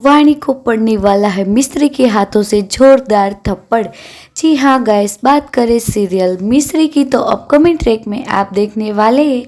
वाणी को पड़ने वाला है मिस्री के हाथों से जोरदार थप्पड़। जी हाँ गाइस, बात करें सीरियल मिस्री की तो अपकमिंग ट्रैक में आप देखने वाले हैं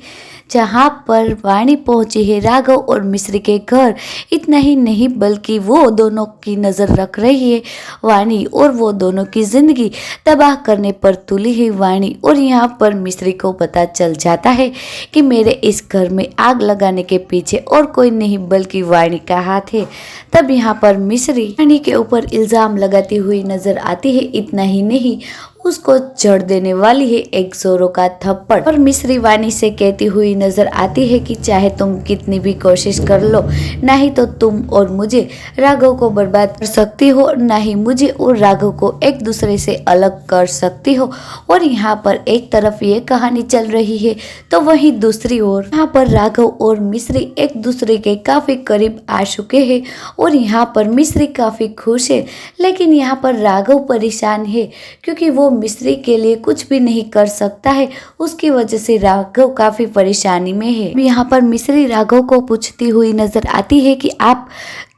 जहाँ पर वाणी पहुंची है राघव और मिस्री के घर। इतना ही नहीं बल्कि वो दोनों की नज़र रख रही है वाणी और वो दोनों की ज़िंदगी तबाह करने पर तुली है वाणी। और यहाँ पर मिस्री को पता चल जाता है कि मेरे इस घर में आग लगाने के पीछे और कोई नहीं बल्कि वाणी का हाथ है। तब यहाँ पर मिस्री वाणी के ऊपर इल्ज़ाम लगाती हुई नजर आती है। इतना ही नहीं, उसको जड़ देने वाली है एक जोरों का थप्पड़। और मिस्री वाणी से कहती हुई नजर आती है कि चाहे तुम कितनी भी कोशिश कर लो, ना ही तो तुम और मुझे राघव को बर्बाद कर सकती हो, ना ही मुझे और राघव को एक दूसरे से अलग कर सकती हो। और यहाँ पर एक तरफ ये कहानी चल रही है तो वहीं दूसरी ओर यहाँ पर राघव और मिस्री एक दूसरे के काफी करीब आ चुके हैं। और यहाँ पर मिस्री काफी खुश है, लेकिन यहाँ पर राघव परेशान है क्योंकि वो मिस्री के लिए कुछ भी नहीं कर सकता है। उसकी वजह से राघव काफी परेशानी में है। यहाँ पर मिस्री राघव को पूछती हुई नजर आती है कि आप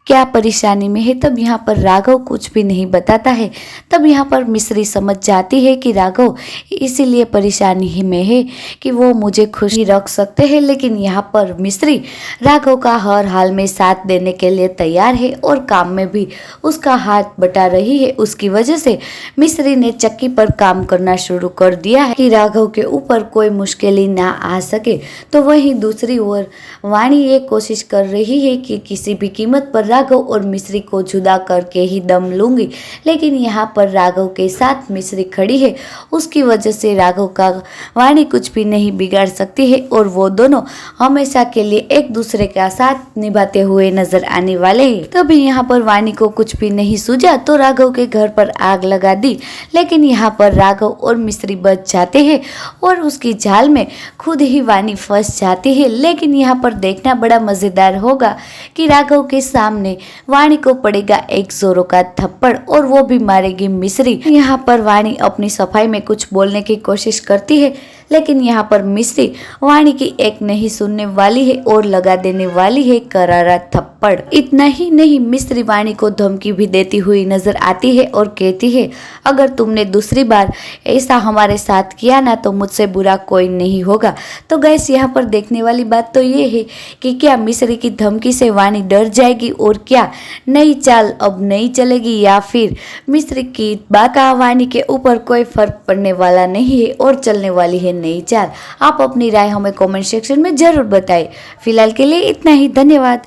क्या परेशानी में है। तब यहाँ पर राघव कुछ भी नहीं बताता है। तब यहाँ पर मिस्री समझ जाती है कि राघव इसीलिए परेशानी में है कि वो मुझे खुश रख सकते हैं। लेकिन यहाँ पर मिस्री राघव का हर हाल में साथ देने के लिए तैयार है और काम में भी उसका हाथ बटा रही है। उसकी वजह से मिस्री ने चक्की पर काम करना शुरू कर दिया है कि राघव के ऊपर कोई मुश्किल ना आ सके। तो वहीं दूसरी ओर वाणी ये कोशिश कर रही है कि किसी भी कीमत पर राघव और मिस्री को जुदा करके ही दम लूंगी। लेकिन यहाँ पर राघव के साथ मिस्री खड़ी है, उसकी वजह से राघव का वाणी कुछ भी नहीं बिगाड़ सकती है और वो दोनों हमेशा के लिए एक दूसरे का साथ निभाते हुए नजर आने वाले हैं। तभी यहाँ पर वाणी को कुछ भी नहीं सूझा तो राघव के घर पर आग लगा दी। लेकिन यहाँ पर राघव और मिस्री बच जाते हैं और उसकी जाल में खुद ही वाणी फंस जाती है। लेकिन यहाँ पर देखना बड़ा मजेदार होगा कि राघव के सामने वाणी को पड़ेगा एक जोरों का थप्पड़ और वो भी मारेगी मिस्री। यहाँ पर वाणी अपनी सफाई में कुछ बोलने की कोशिश करती है, लेकिन यहाँ पर मिस्री वाणी की एक नहीं सुनने वाली है और लगा देने वाली है करारा थप्पड़। इतना ही नहीं, मिस्री वाणी को धमकी भी देती हुई नजर आती है और कहती है अगर तुमने दूसरी बार ऐसा हमारे साथ किया ना तो मुझसे बुरा कोई नहीं होगा। तो गैस, यहाँ पर देखने वाली बात तो ये है कि क्या मिस्री की धमकी से वाणी डर जाएगी और क्या नई चाल अब नहीं चलेगी, या फिर मिस्री की बात का वाणी के ऊपर कोई फर्क पड़ने वाला नहीं है और चलने वाली है नई चाल। आप अपनी राय हमें कमेंट सेक्शन में जरूर बताएं। फिलहाल के लिए इतना ही, धन्यवाद।